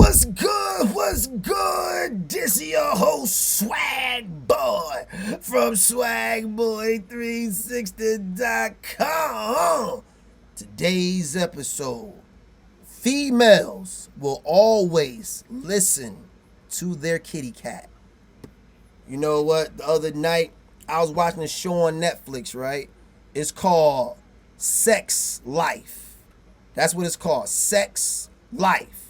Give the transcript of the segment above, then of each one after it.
What's good? What's good? This is your host, Swag Boy, from swagboy360.com. Today's episode: females will always listen to their kitty cat. You know what? The other night, I was watching a show on Netflix, right? It's called Sex Life. That's what it's called, Sex Life.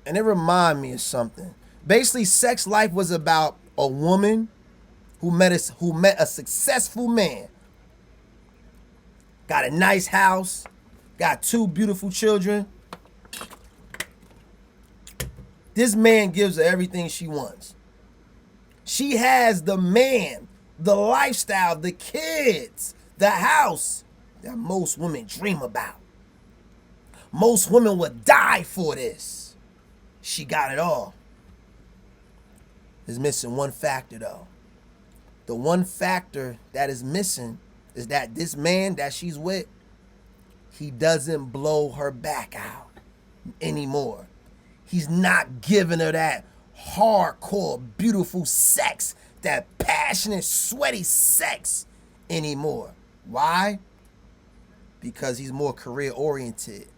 And it reminded me of something. Basically, Sex Life was about a woman who met a successful man. Got a nice house, got 2 beautiful children. This man gives her everything she wants. She has the man, the lifestyle, the kids, the house that most women dream about. Most women would die for this. She got it all. There's missing one factor though. The one factor that is missing is that this man that she's with, he doesn't blow her back out anymore. He's not giving her that hardcore, beautiful sex, that passionate, sweaty sex anymore. Why? Because he's more career oriented.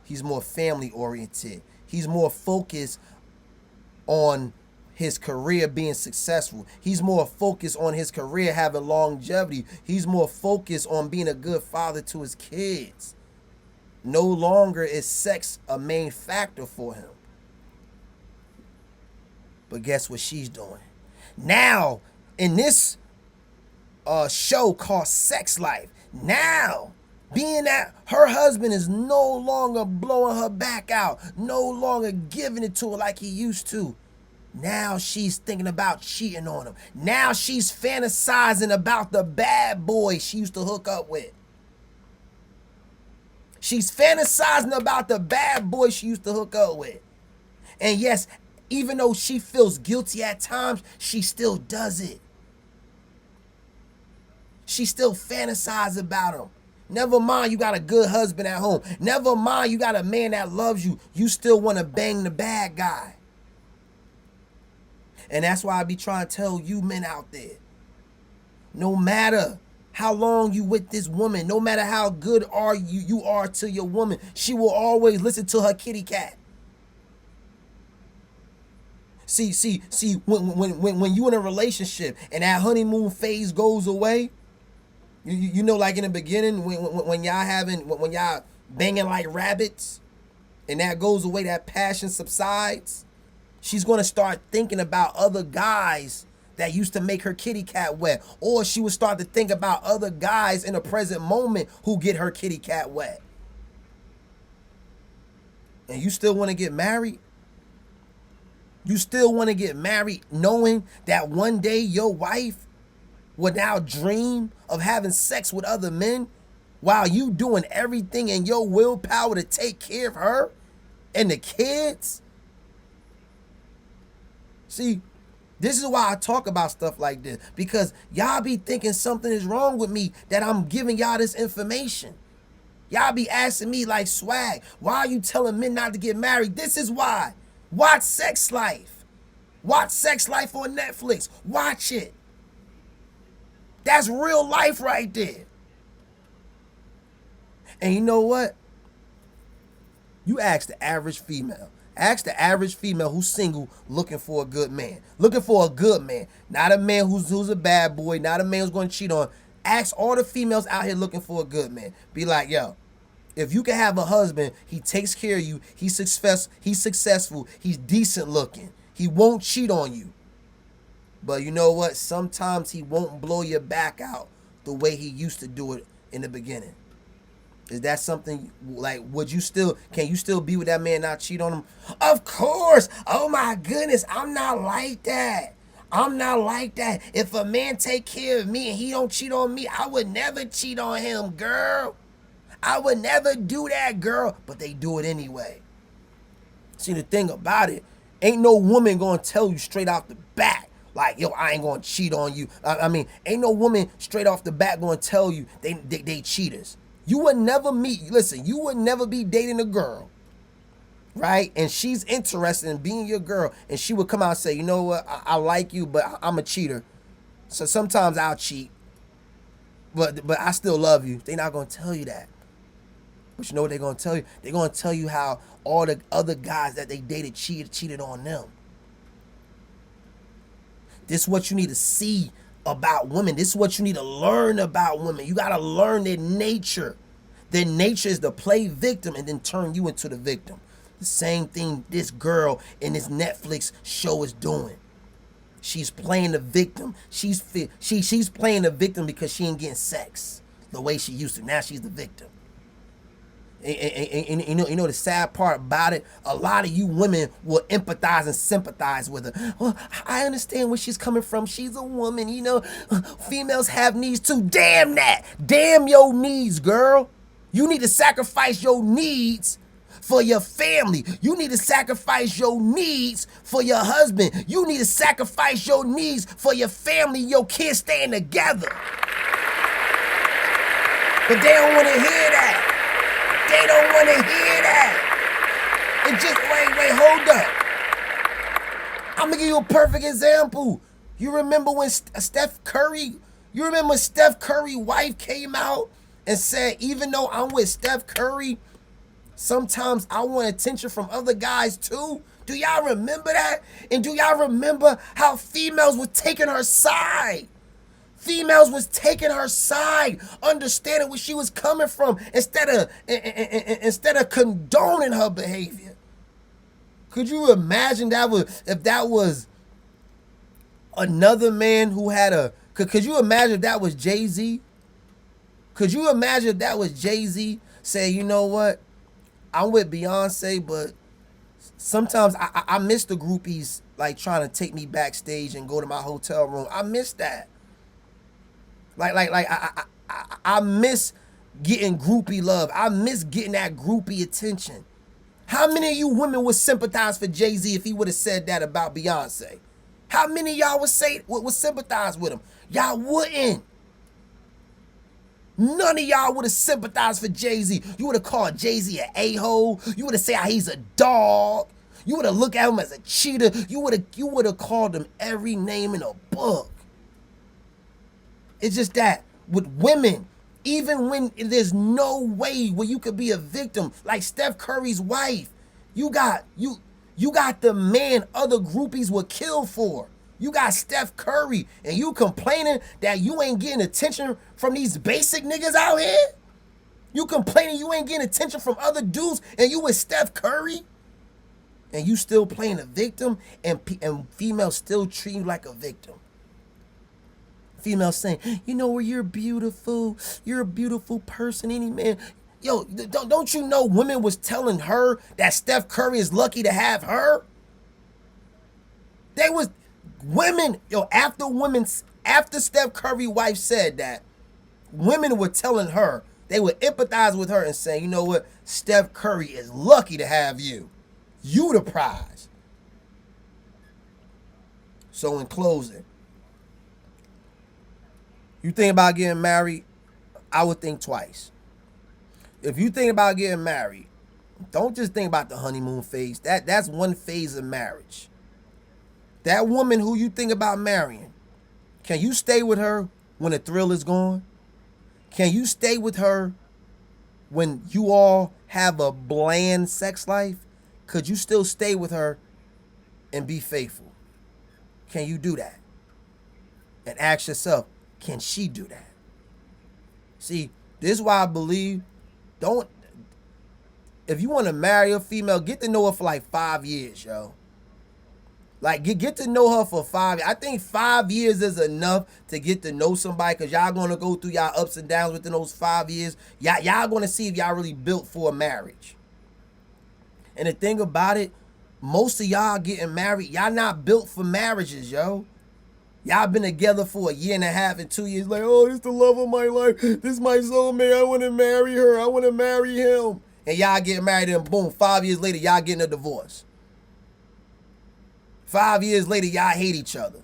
He's more family oriented. He's more focused on his career being successful. He's more focused on his career having longevity. He's more focused on being a good father to his kids. No longer is sex a main factor for him. But guess what she's doing? Now, in this show called Sex Life, now, being that her husband is no longer blowing her back out, no longer giving it to her like he used to, now she's thinking about cheating on him. Now she's fantasizing about the bad boy she used to hook up with. She's fantasizing about the bad boy she used to hook up with. And yes, even though she feels guilty at times, she still does it. She still fantasizes about him. Never mind you got a good husband at home. Never mind you got a man that loves you. You still want to bang the bad guy. And that's why I be trying to tell you men out there, no matter how long you with this woman, no matter how good you are to your woman, she will always listen to her kitty cat. See, when you in a relationship and that honeymoon phase goes away, you know, like in the beginning when y'all banging like rabbits, and that goes away, that passion subsides, she's gonna start thinking about other guys that used to make her kitty cat wet, or she would start to think about other guys in the present moment who get her kitty cat wet. And you still want to get married? You still want to get married knowing that one day your wife would now dream of having sex with other men while you doing everything in your willpower to take care of her and the kids? See, this is why I talk about stuff like this, because y'all be thinking something is wrong with me that I'm giving y'all this information. Y'all be asking me like, Swag, why are you telling men not to get married? This is why. Watch Sex Life. Watch Sex Life on Netflix. Watch it. That's real life right there. And you know what? You ask the average female. Ask the average female who's single looking for a good man. Looking for a good man. Not a man who's a bad boy. Not a man who's going to cheat on. Ask all the females out here looking for a good man. Be like, yo, if you can have a husband, he takes care of you, he's successful, he's decent looking, he won't cheat on you. But you know what? Sometimes he won't blow your back out the way he used to do it in the beginning. Is that something, like, can you still be with that man, not cheat on him? Of course. Oh my goodness. I'm not like that. I'm not like that. If a man take care of me and he don't cheat on me, I would never cheat on him, girl. I would never do that, girl. But they do it anyway. See, the thing about it, ain't no woman gonna tell you straight out the bat, like, yo, I ain't gonna cheat on you. I mean, ain't no woman straight off the bat gonna tell you they cheaters. You would never be dating a girl right? And she's interested in being your girl, and she would come out and say, you know what, I like you, but I'm a cheater. So sometimes I'll cheat, but I still love you. They're not gonna tell you that. But you know what they're gonna tell you? They're gonna tell you how all the other guys that they dated cheated on them. This is what you need to see about women. This is what you need to learn about women. You gotta learn their nature. Their nature is to play victim and then turn you into the victim. The same thing this girl in this Netflix show is doing. She's playing the victim. She's playing the victim because she ain't getting sex the way she used to. Now she's the victim. And you know the sad part about it, a lot of you women will empathize and sympathize with her. Well, I understand where she's coming from. She's a woman, you know. Females have needs too. Damn that. Damn your needs, girl. You need to sacrifice your needs for your family. You need to sacrifice your needs for your husband. You need to sacrifice your needs for your family, your kids staying together. But they don't want to hear that. They don't want to hear that. And just wait, hold up. I'm gonna give you a perfect example. You remember when Steph Curry's wife came out and said, even though I'm with Steph Curry, sometimes I want attention from other guys too? Do y'all remember that? And do y'all remember how females were taking her side? Females was taking her side, understanding where she was coming from, instead of condoning her behavior. Could you imagine if that was another man who had a? Could you imagine if that was Jay-Z? Could you imagine if that was Jay-Z saying, you know what, I'm with Beyonce, but sometimes I miss the groupies like trying to take me backstage and go to my hotel room. I miss that. I miss getting groupie love. I miss getting that groupie attention. How many of you women would sympathize for Jay-Z if he would have said that about Beyonce? How many of y'all would sympathize with him? Y'all wouldn't. None of y'all would have sympathized for Jay-Z. You would have called Jay-Z an a-hole. You would have said how he's a dog. You would have looked at him as a cheater. You would have called him every name in a book. It's just that with women, even when there's no way where you could be a victim, like Steph Curry's wife, you got the man other groupies would kill for. You got Steph Curry, and you complaining that you ain't getting attention from these basic niggas out here? You complaining you ain't getting attention from other dudes, and you with Steph Curry? And you still playing a victim, and females still treat you like a victim. Females saying, you know where you're beautiful. You're a beautiful person, any man. Yo, don't you know women was telling her that Steph Curry is lucky to have her? They was women, after Steph Curry's wife said that, women were telling her, they would empathize with her and say, you know what, Steph Curry is lucky to have you. You the prize. So in closing, you think about getting married, I would think twice. If you think about getting married, don't just think about the honeymoon phase. That's one phase of marriage. That woman who you think about marrying, can you stay with her when the thrill is gone? Can you stay with her when you all have a bland sex life? Could you still stay with her and be faithful? Can you do that? And ask yourself, can she do that? See, this is why I believe, if you want to marry a female, get to know her for like 5 years, yo. Like, get to know her for 5 years. I think 5 years is enough to get to know somebody, because y'all going to go through y'all ups and downs within those 5 years. Y'all going to see if y'all really built for a marriage. And the thing about it, most of y'all getting married, y'all not built for marriages, yo. Y'all been together for 1.5 years and 2 years. Like, oh, this is the love of my life. This is my soulmate. I want to marry her. I want to marry him. And y'all get married and boom, 5 years later, y'all getting a divorce. 5 years later, y'all hate each other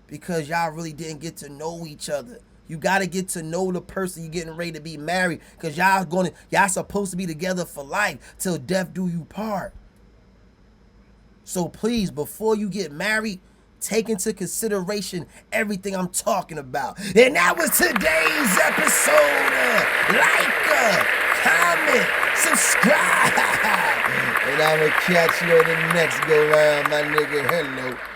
because y'all really didn't get to know each other. You got to get to know the person you're getting ready to be married, because y'all supposed to be together for life till death do you part. So please, before you get married, take into consideration everything I'm talking about. And that was today's episode. Comment, subscribe. And I'm going to catch you on the next go round, my nigga. Hello.